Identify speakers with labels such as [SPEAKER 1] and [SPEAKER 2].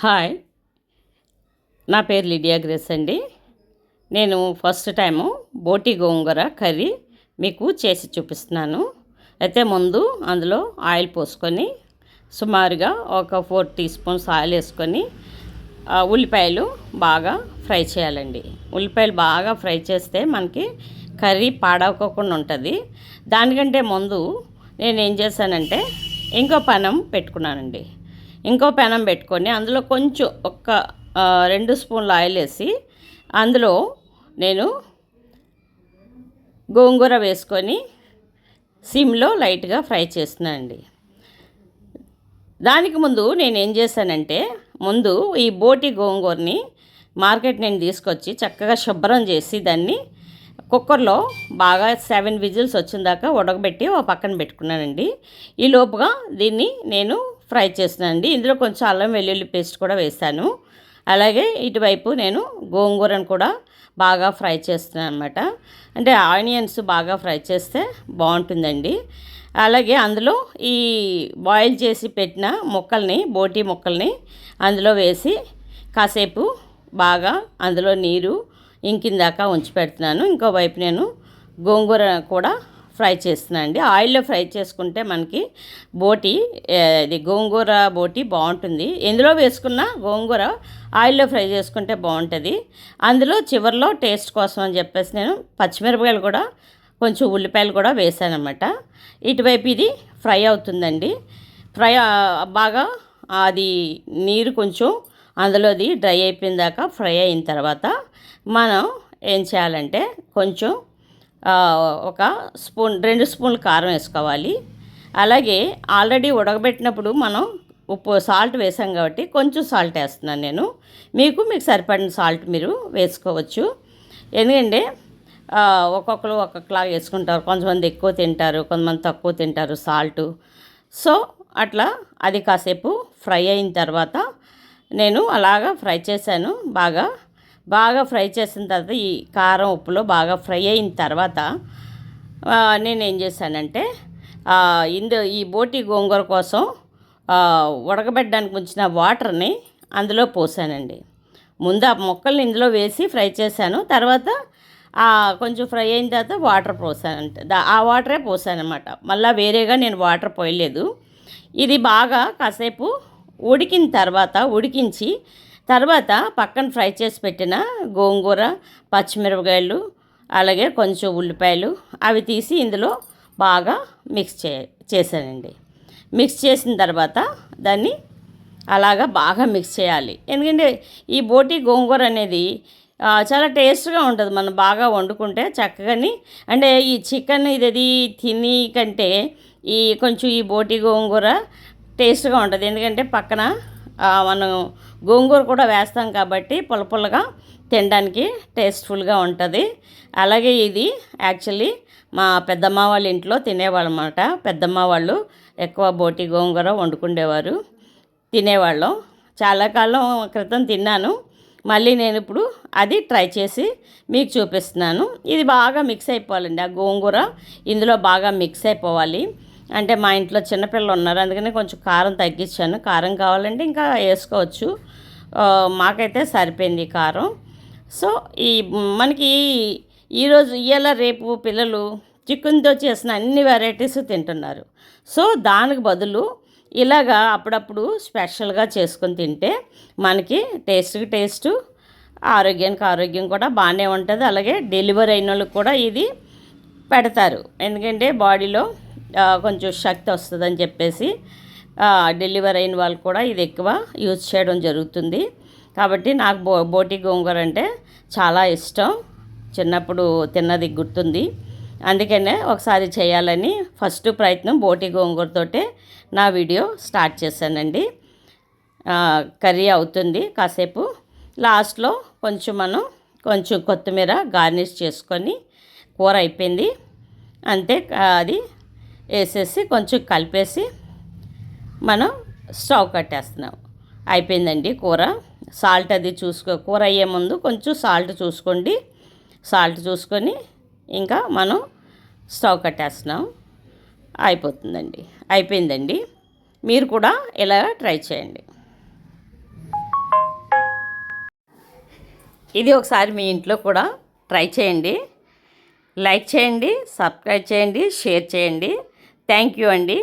[SPEAKER 1] Hi, నా పేరు Lydia grace అండి. నేను ఫస్ట్ టైము బోటి గోంగూర కర్రీ మీకు చేసి చూపిస్తున్నాను. అయితే ముందు అందులో ఆయిల్ పోసుకొని సుమారుగా ఒక 4 టీ స్పూన్స్ ఆయిల్ వేసుకొని ఉల్లిపాయలు బాగా ఫ్రై చేయాలండి. ఉల్లిపాయలు బాగా ఫ్రై చేస్తే మనకి కర్రీ పాడవకోకుండా ఉంటుంది. దానికంటే ముందు నేను ఏం చేశానంటే ఇంకో పెనం పెట్టుకొని అందులో కొంచెం 2 స్పూన్ల ఆయిల్ వేసి అందులో నేను గోంగూర వేసుకొని సిమ్లో లైట్గా ఫ్రై చేస్తున్నానండి. దానికి ముందు నేను ఏం చేశానంటే ఈ బోటి గోంగూరని మార్కెట్ నేను తీసుకొచ్చి చక్కగా శుభ్రం చేసి దాన్ని కుక్కర్లో బాగా 7 విజిల్స్ వచ్చిన దాకా ఉడకబెట్టి ఒక పక్కన పెట్టుకున్నానండి. ఈ లోపుగా దీన్ని నేను ఫ్రై చేస్తున్నానండి. ఇందులో కొంచెం అల్లం వెల్లుల్లి పేస్ట్ కూడా వేసాను. అలాగే ఇటువైపు నేను గోంగూరను కూడా బాగా ఫ్రై చేస్తున్నాను అనమాట. అంటే ఆనియన్స్ బాగా ఫ్రై చేస్తే బాగుంటుందండి. అలాగే అందులో ఈ బాయిల్ చేసి పెట్టిన బోటి ముక్కల్ని అందులో వేసి కాసేపు బాగా అందులో నీరు ఇంకిందాకా ఉంచి పెడుతున్నాను. ఇంకోవైపు నేను గోంగూర కూడా ఫ్రై చేస్తున్నాను అండి. ఆయిల్లో ఫ్రై చేసుకుంటే మనకి గోంగూర బోటి బాగుంటుంది. ఎందులో వేసుకున్న గోంగూర ఆయిల్లో ఫ్రై చేసుకుంటే బాగుంటుంది. అందులో చివరిలో టేస్ట్ కోసం అని చెప్పేసి నేను పచ్చిమిరపకాయలు కూడా కొంచెం ఉల్లిపాయలు కూడా వేసాను అన్నమాట. ఇటువైపు ఇది ఫ్రై అవుతుందండి. బాగా అది నీరు కొంచెం అందులోది డ్రై అయిపోయిన దాకా ఫ్రై అయిన తర్వాత మనం ఏం చేయాలంటే కొంచెం ఒక 2 స్పూన్లు కారం వేసుకోవాలి. అలాగే ఆల్రెడీ ఉడకబెట్టినప్పుడు మనం సాల్ట్ వేసాం కాబట్టి కొంచెం సాల్ట్ వేస్తున్నాను నేను. మీకు సరిపడిన సాల్ట్ మీరు వేసుకోవచ్చు. ఎందుకంటే ఒక్కొక్కరు ఒక్కొక్కలాగా వేసుకుంటారు. కొంతమంది ఎక్కువ తింటారు, కొంతమంది తక్కువ తింటారు సాల్టు. సో అట్లా అది కాసేపు ఫ్రై అయిన తర్వాత నేను అలాగా ఫ్రై చేశాను. బాగా ఫ్రై చేసిన తర్వాత ఈ కారం ఉప్పులో బాగా ఫ్రై అయిన తర్వాత నేను ఏం చేశానంటే ఈ బోటి గోంగూర కోసం ఉడకబెట్టడానికి ఉంచిన వాటర్ని అందులో పోసానండి. ముందు ఆ ముక్కల్ని ఇందులో వేసి ఫ్రై చేశాను. తర్వాత కొంచెం ఫ్రై అయిన తర్వాత వాటర్ పోసానంటే ఆ వాటరే పోసానమాట. మళ్ళీ వేరేగా నేను వాటర్ పోయలేదు. ఇది బాగా కాసేపు ఉడికించి తర్వాత పక్కన ఫ్రై చేసి పెట్టిన గోంగూర, పచ్చిమిరపకాయలు, అలాగే కొంచెం ఉల్లిపాయలు అవి తీసి ఇందులో బాగా మిక్స్ చేశానండి. మిక్స్ చేసిన తర్వాత దాన్ని అలాగా బాగా మిక్స్ చేయాలి. ఎందుకంటే ఈ బోటి గోంగూర అనేది చాలా టేస్ట్గా ఉంటుంది. మనం బాగా వండుకుంటే చక్కగాని, అంటే ఈ చికెన్ ఇది తిని కంటే కొంచెం ఈ బోటి గోంగూర టేస్ట్గా ఉంటుంది. ఎందుకంటే పక్కన మనం గోంగూర కూడా వేస్తాం కాబట్టి పుల్లగా తినడానికి టేస్ట్ఫుల్గా ఉంటుంది. అలాగే ఇది యాక్చువల్లీ మా పెద్దమ్మ వాళ్ళ ఇంట్లో తినేవాళ్ళు అన్నమాట. పెద్దమ్మ వాళ్ళు ఎక్కువ బోటి గోంగూర వండుకుండేవారు, తినేవాళ్ళం. చాలా కాలం క్రితం తిన్నాను. మళ్ళీ నేను ఇప్పుడు అది ట్రై చేసి మీకు చూపిస్తున్నాను. ఇది బాగా మిక్స్ అయిపోవాలండి. ఆ గోంగూర ఇందులో బాగా మిక్స్ అయిపోవాలి. అంటే మా ఇంట్లో చిన్నపిల్లలు ఉన్నారు, అందుకని కొంచెం కారం తగ్గించాను. కారం కావాలంటే ఇంకా వేసుకోవచ్చు. మాకైతే సరిపోయింది కారం. సో మనకి ఈరోజు రేపు పిల్లలు చికెన్తో చేసిన అన్ని వెరైటీస్ తింటున్నారు. సో దానికి బదులు ఇలాగా అప్పుడప్పుడు స్పెషల్గా చేసుకొని తింటే మనకి టేస్ట్, ఆరోగ్యానికి ఆరోగ్యం కూడా బాగానే ఉంటుంది. అలాగే డెలివరీ అయిన వాళ్ళకి కూడా ఇది పెడతారు. ఎందుకంటే బాడీలో కొంచెం శక్తి వస్తుందని చెప్పేసి డెలివరీ అయిన వాళ్ళు కూడా ఇది ఎక్కువ యూజ్ చేయడం జరుగుతుంది. కాబట్టి నాకు బోటి గోంగూర అంటే చాలా ఇష్టం. చిన్నప్పుడు తిన్నది గుర్తుంది. అందుకనే ఒకసారి చేయాలని ఫస్ట్ ప్రయత్నం బోటి గోంగూరతోటే నా వీడియో స్టార్ట్ చేశానండి. కర్రీ అవుతుంది కాసేపు. లాస్ట్లో కొంచెం కొత్తిమీర గార్నిష్ చేసుకొని కూర అయిపోయింది. అంతే, అది వేసేసి కొంచెం కలిపేసి మనం స్టవ్ కట్టేస్తున్నాం. అయిపోయిందండి కూర. సాల్ట్ అది కూర అయ్యే ముందు కొంచెం సాల్ట్ చూసుకొని ఇంకా మనం స్టవ్ కట్టేస్తున్నాం. అయిపోయిందండి. మీరు కూడా ఇలా ట్రై చేయండి. ఇది ఒకసారి మీ ఇంట్లో కూడా ట్రై చేయండి. లైక్ చేయండి, సబ్స్క్రైబ్ చేయండి, షేర్ చేయండి. థ్యాంక్ యూ అండి.